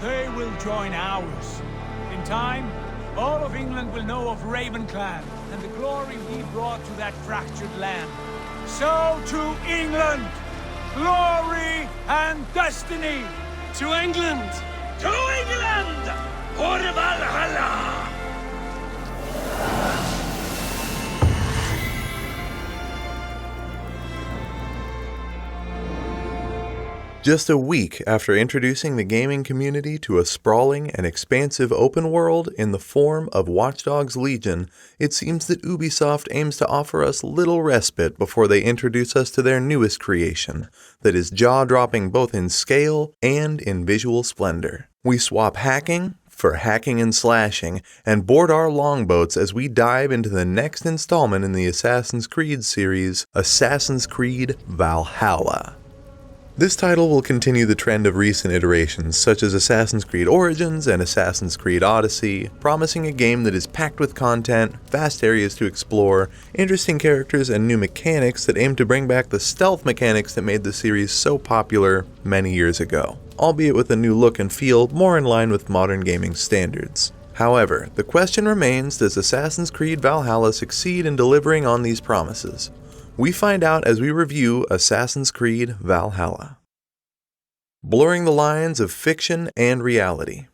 they will join ours. In time, all of England will know of Ravenclan and the glory we brought to that fractured land. So to England, glory and destiny! To England! To England! For Valhalla! Just a week after introducing the gaming community to a sprawling and expansive open world in the form of Watch Dogs Legion, it seems that Ubisoft aims to offer us little respite before they introduce us to their newest creation, that is jaw-dropping both in scale and in visual splendor. We swap hacking for hacking and slashing, and board our longboats as we dive into the next installment in the Assassin's Creed series, Assassin's Creed Valhalla. This title will continue the trend of recent iterations, such as Assassin's Creed Origins and Assassin's Creed Odyssey, promising a game that is packed with content, vast areas to explore, interesting characters, and new mechanics that aim to bring back the stealth mechanics that made the series so popular many years ago, albeit with a new look and feel more in line with modern gaming standards. However, the question remains, does Assassin's Creed Valhalla succeed in delivering on these promises? We find out as we review Assassin's Creed Valhalla. Blurring the lines of fiction and reality.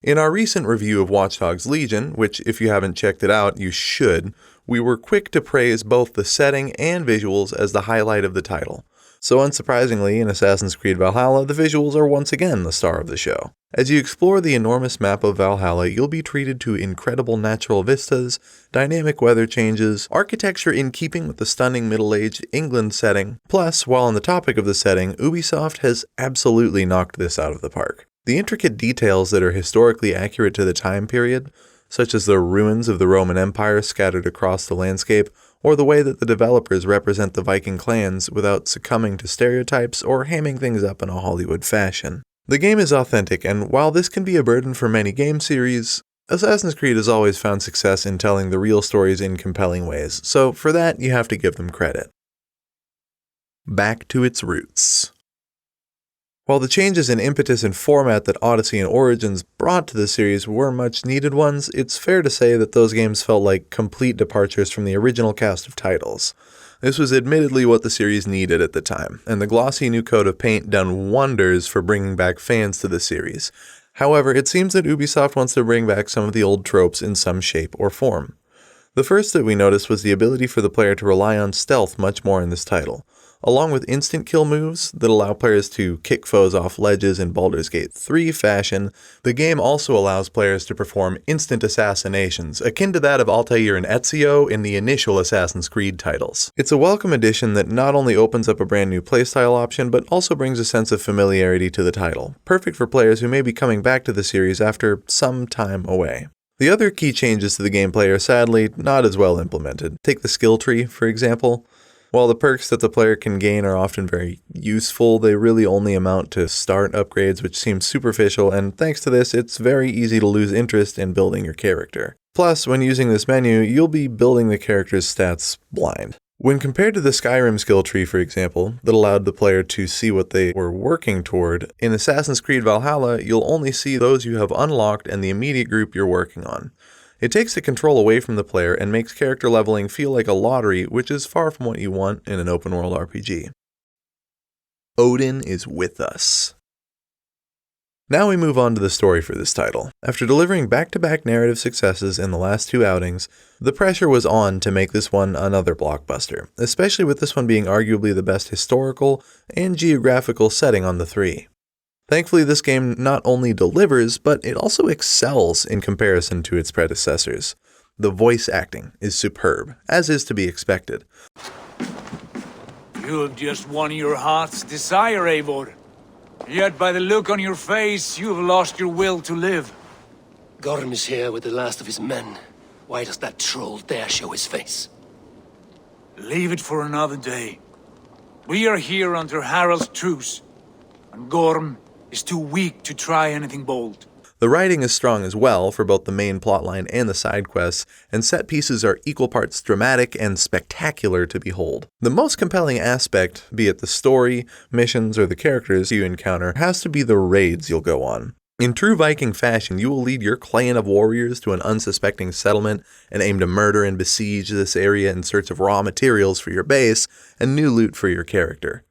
In our recent review of Watch Dogs Legion, which if you haven't checked it out, you should, we were quick to praise both the setting and visuals as the highlight of the title. So unsurprisingly, in Assassin's Creed Valhalla, the visuals are once again the star of the show. As you explore the enormous map of Valhalla, you'll be treated to incredible natural vistas, dynamic weather changes, architecture in keeping with the stunning middle-aged England setting. Plus, while on the topic of the setting, Ubisoft has absolutely knocked this out of the park. The intricate details that are historically accurate to the time period, such as the ruins of the Roman Empire scattered across the landscape, or the way that the developers represent the Viking clans without succumbing to stereotypes or hamming things up in a Hollywood fashion. The game is authentic, and while this can be a burden for many game series, Assassin's Creed has always found success in telling the real stories in compelling ways, so for that you have to give them credit. Back to its roots. While the changes in impetus and format that Odyssey and Origins brought to the series were much needed ones, it's fair to say that those games felt like complete departures from the original cast of titles. This was admittedly what the series needed at the time, and the glossy new coat of paint done wonders for bringing back fans to the series. However, it seems that Ubisoft wants to bring back some of the old tropes in some shape or form. The first that we noticed was the ability for the player to rely on stealth much more in this title. Along with instant kill moves that allow players to kick foes off ledges in Baldur's Gate 3 fashion, the game also allows players to perform instant assassinations, akin to that of Altair and Ezio in the initial Assassin's Creed titles. It's a welcome addition that not only opens up a brand new playstyle option, but also brings a sense of familiarity to the title, perfect for players who may be coming back to the series after some time away. The other key changes to the gameplay are sadly not as well implemented. Take the skill tree, for example. While the perks that the player can gain are often very useful, they really only amount to start upgrades, which seems superficial, and thanks to this, it's very easy to lose interest in building your character. Plus, when using this menu, you'll be building the character's stats blind. When compared to the Skyrim skill tree, for example, that allowed the player to see what they were working toward, in Assassin's Creed Valhalla, you'll only see those you have unlocked and the immediate group you're working on. It takes the control away from the player and makes character leveling feel like a lottery, which is far from what you want in an open-world RPG. Odin is with us. Now we move on to the story for this title. After delivering back-to-back narrative successes in the last two outings, the pressure was on to make this one another blockbuster, especially with this one being arguably the best historical and geographical setting on the three. Thankfully, this game not only delivers, but it also excels in comparison to its predecessors. The voice acting is superb, as is to be expected. You have just won your heart's desire, Eivor. Yet by the look on your face, you have lost your will to live. Gorm is here with the last of his men. Why does that troll dare show his face? Leave it for another day. We are here under Harald's truce, and Gorm is too weak to try anything bold. The writing is strong as well for both the main plotline and the side quests, and set pieces are equal parts dramatic and spectacular to behold. The most compelling aspect, be it the story, missions, or the characters you encounter, has to be the raids you'll go on. In true Viking fashion, you will lead your clan of warriors to an unsuspecting settlement and aim to murder and besiege this area in search of raw materials for your base and new loot for your character.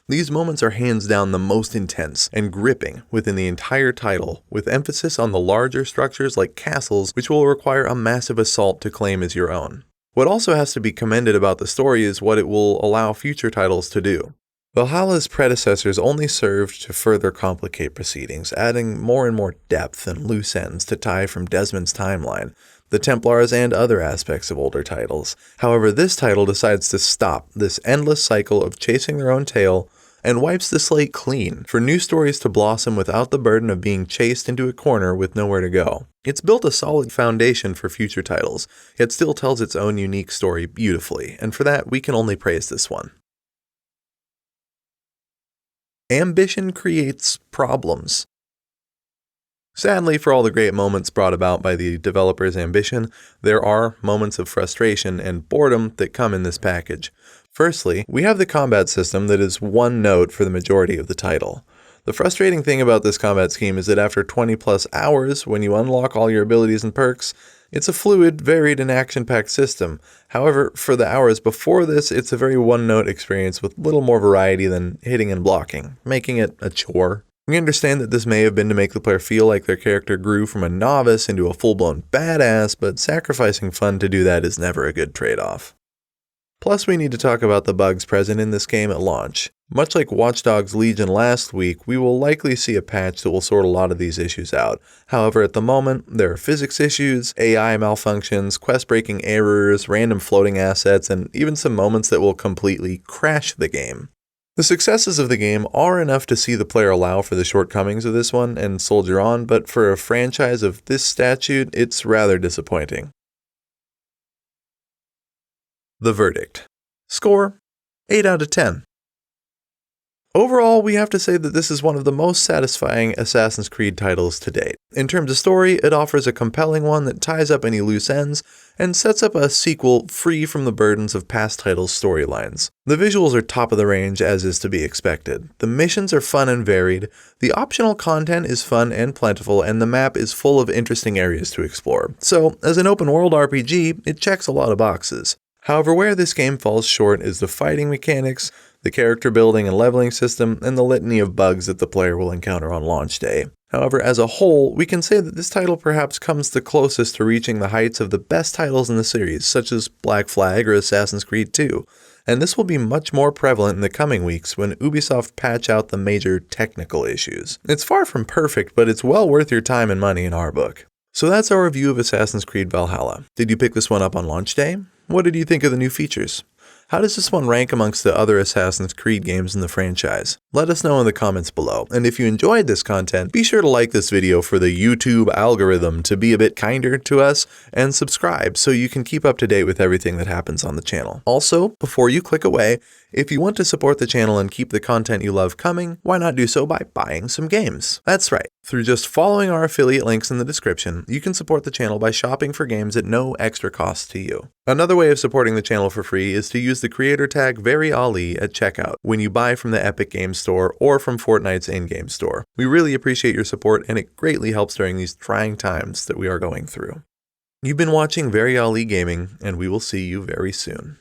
These moments are hands down the most intense and gripping within the entire title, with emphasis on the larger structures like castles, which will require a massive assault to claim as your own. What also has to be commended about the story is what it will allow future titles to do. Valhalla's predecessors only served to further complicate proceedings, adding more and more depth and loose ends to tie from Desmond's timeline, the Templars, and other aspects of older titles. However, this title decides to stop this endless cycle of chasing their own tail and wipes the slate clean for new stories to blossom without the burden of being chased into a corner with nowhere to go. It's built a solid foundation for future titles, yet still tells its own unique story beautifully, and for that we can only praise this one. Ambition creates problems. Sadly, for all the great moments brought about by the developer's ambition, there are moments of frustration and boredom that come in this package. Firstly, we have the combat system that is one note for the majority of the title. The frustrating thing about this combat scheme is that after 20 plus hours, when you unlock all your abilities and perks, it's a fluid, varied, and action-packed system. However, for the hours before this, it's a very one-note experience with little more variety than hitting and blocking, making it a chore. We understand that this may have been to make the player feel like their character grew from a novice into a full-blown badass, but sacrificing fun to do that is never a good trade-off. Plus, we need to talk about the bugs present in this game at launch. Much like Watch Dogs Legion last week, we will likely see a patch that will sort a lot of these issues out. However, at the moment, there are physics issues, AI malfunctions, quest-breaking errors, random floating assets, and even some moments that will completely crash the game. The successes of the game are enough to see the player allow for the shortcomings of this one and soldier on, but for a franchise of this statute, it's rather disappointing. The verdict. Score: 8 out of 10. Overall, we have to say that this is one of the most satisfying Assassin's Creed titles to date. In terms of story, it offers a compelling one that ties up any loose ends and sets up a sequel free from the burdens of past titles' storylines. The visuals are top of the range, as is to be expected. The missions are fun and varied, the optional content is fun and plentiful, and the map is full of interesting areas to explore. So, as an open-world RPG, it checks a lot of boxes. However, where this game falls short is the fighting mechanics, the character building and leveling system, and the litany of bugs that the player will encounter on launch day. However, as a whole, we can say that this title perhaps comes the closest to reaching the heights of the best titles in the series, such as Black Flag or Assassin's Creed 2, and this will be much more prevalent in the coming weeks when Ubisoft patch out the major technical issues. It's far from perfect, but it's well worth your time and money in our book. So that's our review of Assassin's Creed Valhalla. Did you pick this one up on launch day? What did you think of the new features? How does this one rank amongst the other Assassin's Creed games in the franchise? Let us know in the comments below. And if you enjoyed this content, be sure to like this video for the YouTube algorithm to be a bit kinder to us, and subscribe so you can keep up to date with everything that happens on the channel. Also, before you click away, if you want to support the channel and keep the content you love coming, why not do so by buying some games? That's right. Through just following our affiliate links in the description, you can support the channel by shopping for games at no extra cost to you. Another way of supporting the channel for free is to use the creator tag VeryAli at checkout when you buy from the Epic Games Store or from Fortnite's in-game store. We really appreciate your support, and it greatly helps during these trying times that we are going through. You've been watching VeryAli Gaming, and we will see you very soon.